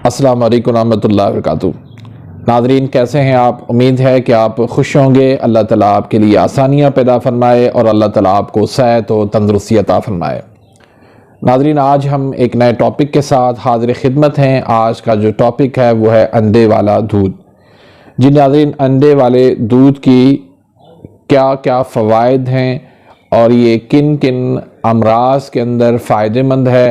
अस्सलाम वालेकुम रहमतुल्लाहि व बरकातुहू। नाज़रीन, कैसे हैं आप? उम्मीद है कि आप खुश होंगे। अल्लाह ताला आपके लिए आसानियाँ पैदा फरमाए और अल्लाह ताला आपको सेहत और तंदुरुस्ती अता फरमाए। नाज़रीन, आज हम एक नए टॉपिक के साथ हाज़िर खिदमत हैं। आज का जो टॉपिक है वो है अंडे वाला दूध। जी नाज़रीन, अंडे वाले दूध की क्या क्या फ़वाइद हैं और ये किन किन अमराज के अंदर फ़ायदेमंद है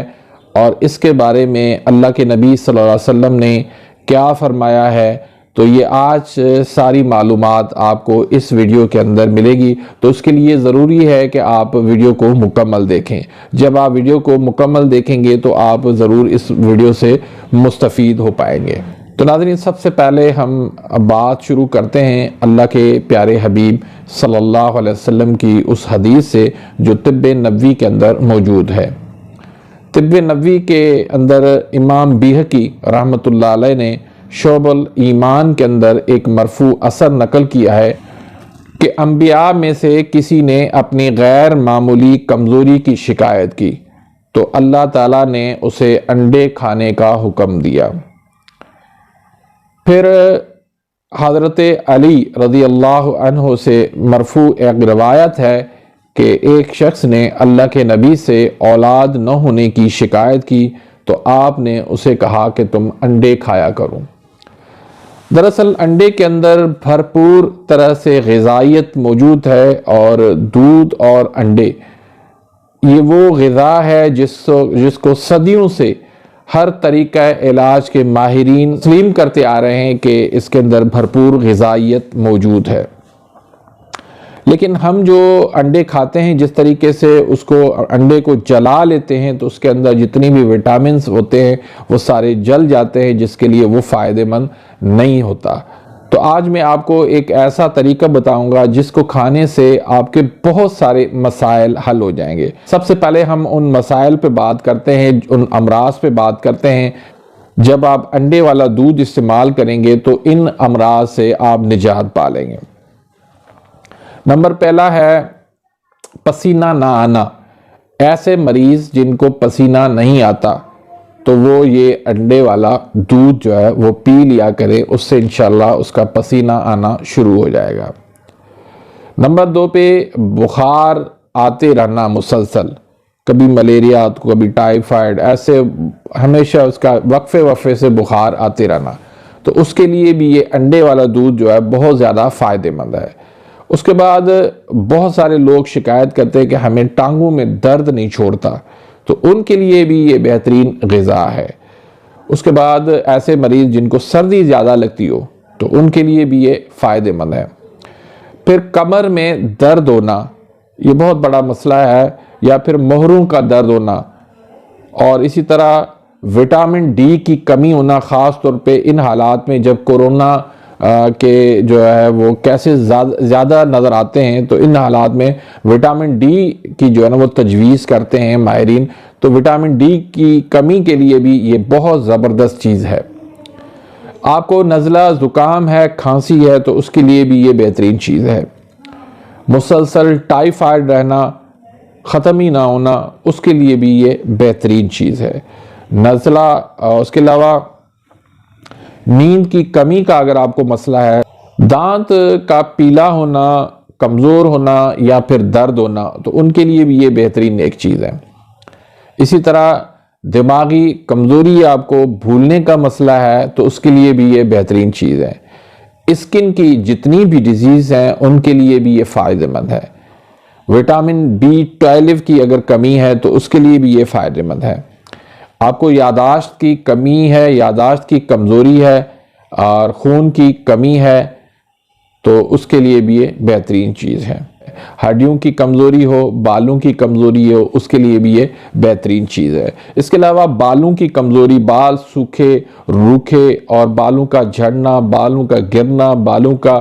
और इसके बारे में अल्लाह के नबी सल्लल्लाहु अलैहि वसल्लम ने क्या फ़रमाया है, तो ये आज सारी मालूमात आपको इस वीडियो के अंदर मिलेगी। तो उसके लिए ज़रूरी है कि आप वीडियो को मुकम्मल देखें। जब आप वीडियो को मुकम्मल देखेंगे तो आप ज़रूर इस वीडियो से मुस्तफ़ीद हो पाएंगे। तो नाज़रीन, सबसे पहले हम बात शुरू करते हैं अल्लाह के प्यारे हबीब सल्लल्लाहु अलैहि वसल्लम की उस हदीस से जो तिब्ब नबवी के अंदर मौजूद है। तिब्ब नबवी के अंदर इमाम बिहकी रहमतुल्लाह अलैह ने शोबुल ईमान के अंदर एक मरफू असर नकल किया है कि अंबिया में से किसी ने अपनी गैर मामूली कमज़ोरी की शिकायत की तो अल्लाह ताला ने उसे अंडे खाने का हुक्म दिया। फिर हज़रत अली रज़ी अल्लाह अन्हु से मरफू एक रवायत है कि एक शख्स ने अल्लाह के नबी से औलाद न होने की शिकायत की तो आपने उसे कहा कि तुम अंडे खाया करो। दरअसल अंडे के अंदर भरपूर तरह से ग़िज़ाइयत मौजूद है और दूध और अंडे ये वो ग़िज़ा है जिसको सदियों से हर तरीक़ा इलाज के माहिरीन तस्लीम करते आ रहे हैं कि इसके अंदर भरपूर ग़िज़ाइयत मौजूद है। लेकिन हम जो अंडे खाते हैं, जिस तरीके से उसको अंडे को जला लेते हैं तो उसके अंदर जितनी भी विटामिन्स होते हैं वो सारे जल जाते हैं, जिसके लिए वो फ़ायदेमंद नहीं होता। तो आज मैं आपको एक ऐसा तरीका बताऊंगा जिसको खाने से आपके बहुत सारे मसाइल हल हो जाएंगे। सबसे पहले हम उन मसाइल पे बात करते हैं, उन अमराज पे बात करते हैं। जब आप अंडे वाला दूध इस्तेमाल करेंगे तो इन अमराज से आप निजात पा लेंगे। नंबर पहला है पसीना ना आना। ऐसे मरीज़ जिनको पसीना नहीं आता तो वो ये अंडे वाला दूध जो है वो पी लिया करे, उससे इंशाल्लाह उसका पसीना आना शुरू हो जाएगा। नंबर 2 पे बुखार आते रहना मुसलसल, कभी मलेरिया तो कभी टाइफाइड, ऐसे हमेशा उसका वक्फे से बुखार आते रहना, तो उसके लिए भी ये अंडे वाला दूध जो है बहुत ज़्यादा फ़ायदेमंद है। उसके बाद बहुत सारे लोग शिकायत करते हैं कि हमें टांगों में दर्द नहीं छोड़ता, तो उनके लिए भी ये बेहतरीन ग़िज़ा है। उसके बाद ऐसे मरीज़ जिनको सर्दी ज़्यादा लगती हो तो उनके लिए भी ये फ़ायदेमंद है। फिर कमर में दर्द होना, ये बहुत बड़ा मसला है, या फिर मोहरों का दर्द होना, और इसी तरह विटामिन डी की कमी होना, ख़ास तौर पे इन हालात में जब कोरोना के जो है वो कैसे ज़्यादा नज़र आते हैं, तो इन हालात में विटामिन डी की जो है ना वो तजवीज़ करते हैं माहिरीन। तो विटामिन डी की कमी के लिए भी ये बहुत ज़बरदस्त चीज़ है। आपको नज़ला ज़ुकाम है, खांसी है, तो उसके लिए भी ये बेहतरीन चीज़ है। मुसलसल टाइफाइड रहना, ख़त्म ही ना होना, उसके लिए भी ये बेहतरीन चीज़ है। नज़ला, उसके अलावा नींद की कमी का अगर आपको मसला है, दांत का पीला होना, कमज़ोर होना या फिर दर्द होना, तो उनके लिए भी ये बेहतरीन एक चीज़ है। इसी तरह दिमागी कमज़ोरी, आपको भूलने का मसला है, तो उसके लिए भी ये बेहतरीन चीज़ है। स्किन की जितनी भी डिजीज़ हैं उनके लिए भी ये फ़ायदेमंद है। विटामिन B12 की अगर कमी है तो उसके लिए भी ये फ़ायदेमंद है। आपको यादाश्त की कमी है, यादाश्त की कमज़ोरी है और खून की कमी है, तो उसके लिए भी ये बेहतरीन चीज़ है। हड्डियों की कमज़ोरी हो, बालों की कमज़ोरी हो, उसके लिए भी ये बेहतरीन चीज़ है। इसके अलावा बालों की कमज़ोरी, बाल सूखे रूखे और बालों का झड़ना, बालों का गिरना, बालों का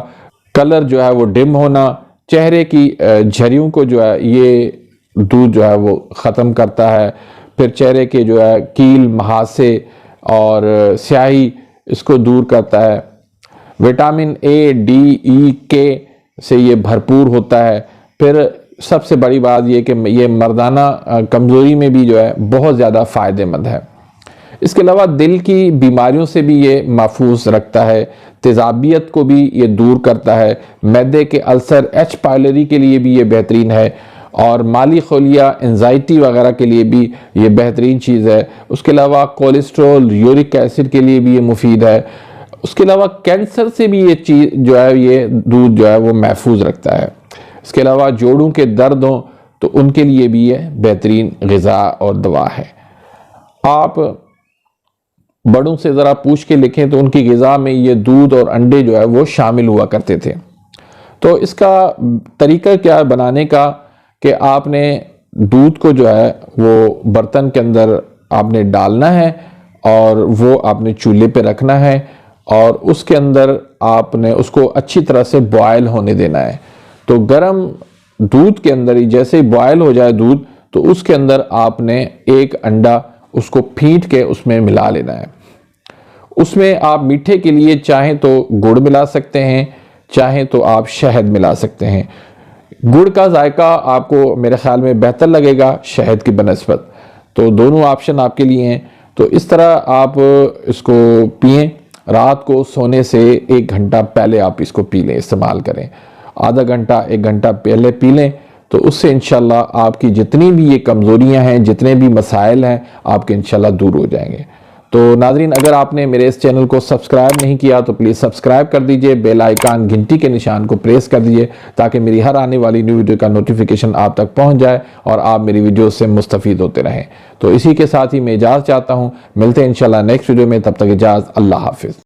कलर जो है वो डिम होना, चेहरे की झरियों को जो है ये दूध जो है वो ख़त्म करता है। फिर चेहरे के जो है कील, महासे और स्याही, इसको दूर करता है। Vitamin A, D, E, K से ये भरपूर होता है। फिर सबसे बड़ी बात ये कि ये मर्दाना कमज़ोरी में भी जो है बहुत ज़्यादा फ़ायदेमंद है। इसके अलावा दिल की बीमारियों से भी ये महफूज रखता है, तेज़ाबियत को भी ये दूर करता है, मैदे के अल्सर एच पायलरी के लिए भी ये बेहतरीन है, और माली खोलिया एंजाइटी वगैरह के लिए भी ये बेहतरीन चीज़ है। उसके अलावा कोलेस्ट्रॉल, यूरिक एसिड के लिए भी ये मुफीद है। उसके अलावा कैंसर से भी ये चीज़ जो है, ये दूध जो है वो महफूज रखता है। इसके अलावा जोड़ों के दर्द हों तो उनके लिए भी ये बेहतरीन ग़िज़ा और दवा है। आप बड़ों से ज़रा पूछ के लिखें तो उनकी ग़िज़ा में ये दूध और अंडे जो है वो शामिल हुआ करते थे। तो इसका तरीका क्या है बनाने का, कि आपने दूध को जो है वो बर्तन के अंदर आपने डालना है और वो आपने चूल्हे पे रखना है, और उसके अंदर आपने उसको अच्छी तरह से बॉयल होने देना है। तो गर्म दूध के अंदर ही जैसे ही बॉयल हो जाए दूध, तो उसके अंदर आपने एक अंडा उसको फेंट के उसमें मिला लेना है। उसमें आप मीठे के लिए चाहें तो गुड़ मिला सकते हैं, चाहें तो आप शहद मिला सकते हैं। गुड़ का जायका आपको मेरे ख्याल में बेहतर लगेगा शहद की बनस्बत, तो दोनों ऑप्शन आपके लिए हैं। तो इस तरह आप इसको पिएं। रात को सोने से 1 घंटा पहले आप इसको पी लें, इस्तेमाल करें। आधा घंटा 1 घंटा पहले पी लें, तो उससे इंशाल्लाह आपकी जितनी भी ये कमज़ोरियां हैं, जितने भी मसाइल हैं, आपके इंशाल्लाह दूर हो जाएंगे। तो नाज़रीन, अगर आपने मेरे इस चैनल को सब्सक्राइब नहीं किया तो प्लीज़ सब्सक्राइब कर दीजिए, बेल आइकन घंटी के निशान को प्रेस कर दीजिए, ताकि मेरी हर आने वाली न्यू वीडियो का नोटिफिकेशन आप तक पहुंच जाए और आप मेरी वीडियो से मुस्तफ़ीद होते रहें। तो इसी के साथ ही मैं इजाज़त चाहता हूँ। मिलते हैं इंशाल्लाह नेक्स्ट वीडियो में, तब तक इजाज़त, अल्लाह हाफिज़।